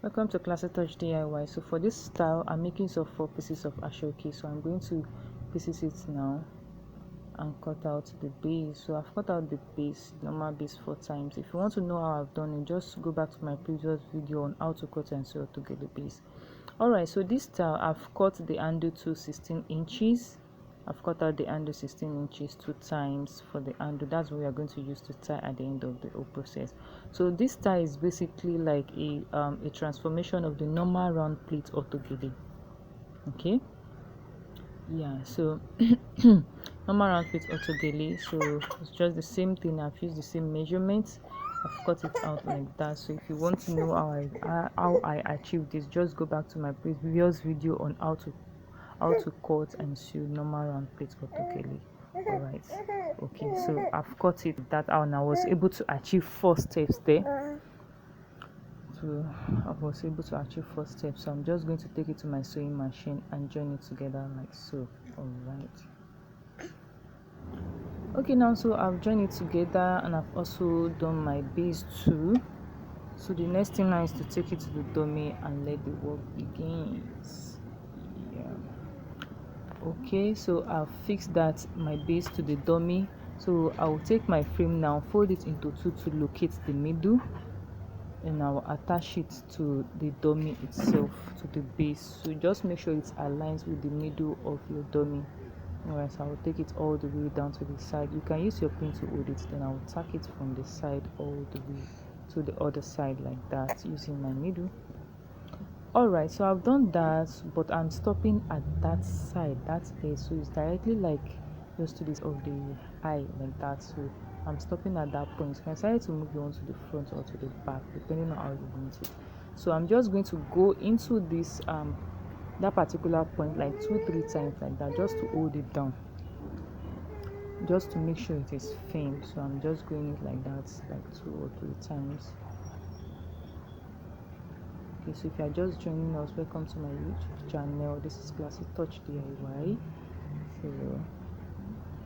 Welcome to Classic Touch DIY. So for this style, I'm making use of 4 pieces of ashoke. So I'm going to pieces it now and cut out the base. So I've cut out the base, normal base 4 times. If you want to know how I've done it, just go back to my previous video on how to cut and sew to get the base. Alright, so this style, I've cut the handle to 16 inches. I've cut out the handle 16 inches 2 times for the handle. That's what we are going to use to tie at the end of the whole process. So this tie is basically like a transformation of the normal round plait autogele. Okay, yeah, so normal round plait autogele. So it's just the same thing. I've used the same measurements. I've cut it out like that. So if you want to know how I achieved this, just go back to my previous video on how to cut and sew normal round plait autogele. All right, okay, so I've cut it that out and I was able to achieve 4 steps there. So I was able to achieve 4 steps. So I'm just going to take it to my sewing machine and join it together like so. All right, okay, now so I've joined it together and I've also done my base too. So the next thing now is to take it to the dummy and let the work begins. Okay, so I've fixed that my base to the dummy. So I will take my frame now, fold it into 2 to locate the middle, and I will attach it to the dummy itself, to the base. So just make sure it aligns with the middle of your dummy. Alright, so I will take it all the way down to the side. You can use your pin to hold it, then I will tack it from the side all the way to the other side like that using my needle. Alright, so I've done that, but I'm stopping at that side, that edge, so it's directly like just to this of the eye like that. So I'm stopping at that point. You can decide to move it on to the front or to the back depending on how you want it. So I'm just going to go into this that particular point like 2-3 times like that, just to hold it down, just to make sure it is firm. So I'm just going it like that, like 2 or 3 times. Okay, so if you are just joining us, welcome to my YouTube channel. This is Classic Touch DIY. So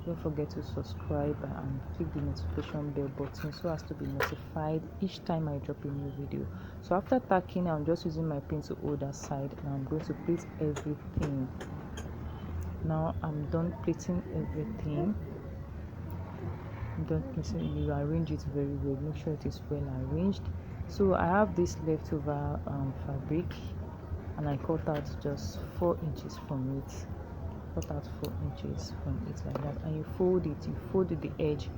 don't forget to subscribe and click the notification bell button so as to be notified each time I drop a new video. So after tacking, I'm just using my pin to hold that side and I'm going to plait everything. Now I'm done plaiting everything. You arrange it very well, make sure it is well arranged. So I have this leftover fabric and I cut out just 4 inches from it. Cut out 4 inches from it like that, and you fold it, you fold the edge,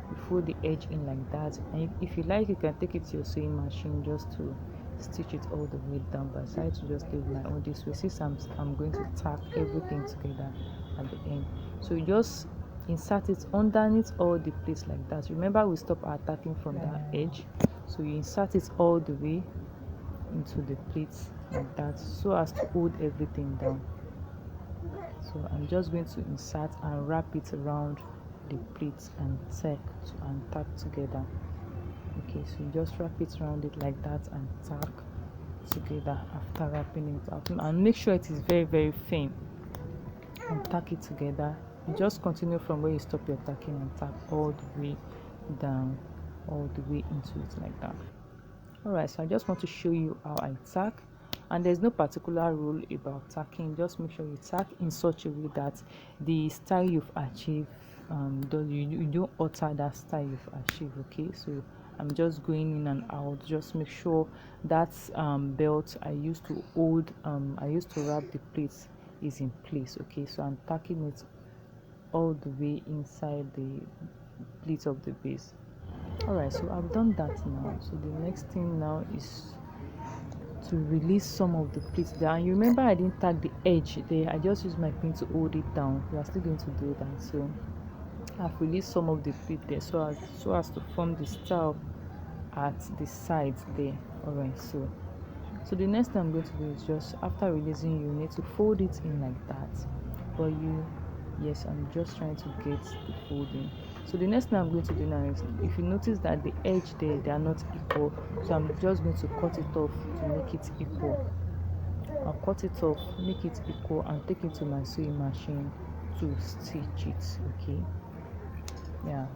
you fold the edge in like that. And if you like, you can take it to your sewing machine just to stitch it all the way down, but I decided to just leave my own this way since I'm going to tack everything together at the end. So you just insert it underneath all the plates like that. Remember, we stop our tacking from that edge, so you insert it all the way into the plates like that so as to hold everything down. So I'm just going to insert and wrap it around the plates and tack together. Okay, so you just wrap it around it like that and tack together after wrapping it out, and make sure it is very, very thin and tack it together. You just continue from where you stop your tacking and tack all the way down, all the way into it like that. Alright, so I just want to show you how I tack, and there's no particular rule about tacking. Just make sure you tack in such a way that the style you've achieved, you don't alter that style you've achieved. Okay, so I'm just going in and out. Just make sure that belt I used to hold, I used to wrap the plates is in place. Okay, so I'm tacking it all the way inside the pleats of the base. Alright, so I've done that now. So the next thing now is to release some of the pleats there. And you remember I didn't tag the edge there, I just used my pin to hold it down. We are still going to do that. So I've released some of the pleat there so as to form the style at the sides there. Alright, so the next thing I'm going to do is just after releasing, you need to fold it in like that. But yes, I'm just trying to get the folding. So the next thing I'm going to do now is, if you notice that the edge there, they are not equal, so I'm just going to cut it off to make it equal. I'll cut it off, make it equal, and take it to my sewing machine to stitch it. Okay, yeah,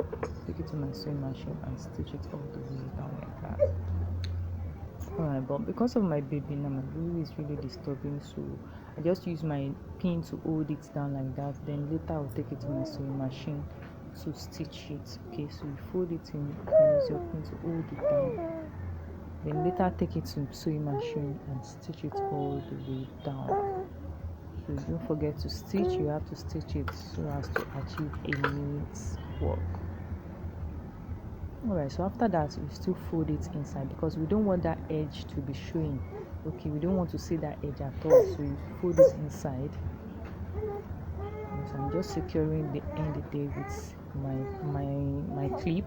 take it to my sewing machine and stitch it all the way down like that. Alright, but because of my baby now, my baby is really disturbing, so I just use my pin to hold it down like that. Then later I'll take it to my sewing machine to stitch it. Okay, so you fold it in, you can use your pin to hold it down. Then later take it to sewing machine and stitch it all the way down. So don't forget to stitch. You have to stitch it so as to achieve a neat work. Alright, so after that you still fold it inside because we don't want that edge to be showing. Okay, we don't want to see that edge at all, so you fold it inside. Yes, I'm just securing the end there with my clip,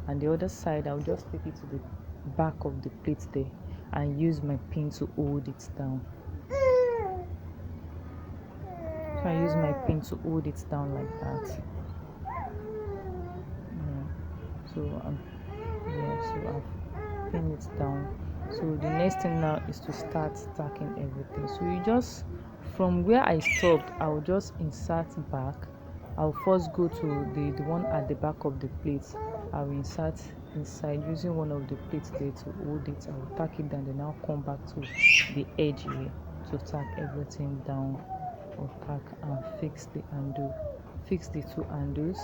and the other side I'll just take it to the back of the plate there and use my pin to hold it down. So I use my pin to hold it down like that. So I've pinned it down. So the next thing now is to start tacking everything. So you just, from where I stopped, I'll just insert back. I'll first go to the one at the back of the plate. I'll insert inside using one of the plates there to hold it. I'll tack it down, then I'll come back to the edge here to tack everything down, or tack and fix the handle, fix the two handles,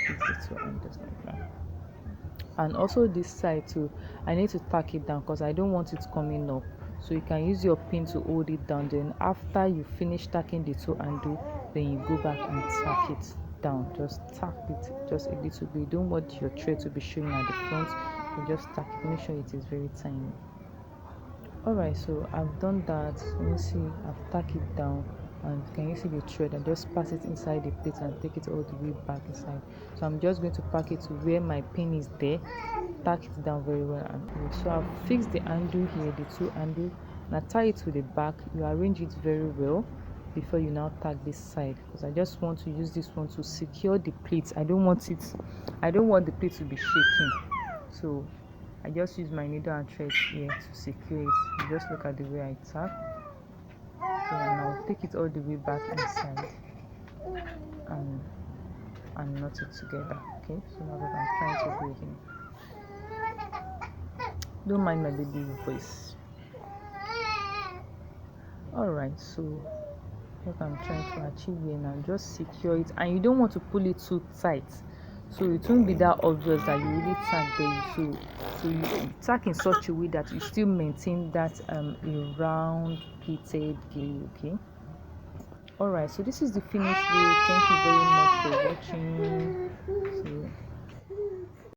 like that. And also this side too, I need to tack it down because I don't want it coming up. So you can use your pin to hold it down, then after you finish tacking the two handle, then you go back and tack it down. Just tack it just a little bit. You don't want your thread to be showing at the front, you just tack it, make sure it is very tiny. Alright, so I've done that. You see, I've tacked it down, and can you see the thread? I just pass it inside the plate and take it all the way back inside. So I'm just going to pack it to where my pin is there, tack it down very well, and hold. So I've fixed the handle here, the two handle, and I tie it to the back. You arrange it very well before you now tack this side, because I just want to use this one to secure the plate. I don't want the plate to be shaking. So I just use my needle and thread here to secure it. You just look at the way I tack. So now I'll take it all the way back inside and knot it together. Okay, so now that I'm trying to do it. Don't mind my baby voice. Alright, so what I'm trying to achieve here now, just secure it, and you don't want to pull it too tight, so it won't be that obvious that you really tack there. So you tack in such a way that you still maintain that a round pleated gele. Okay. Alright, so this is the finished video. Thank you very much for watching. So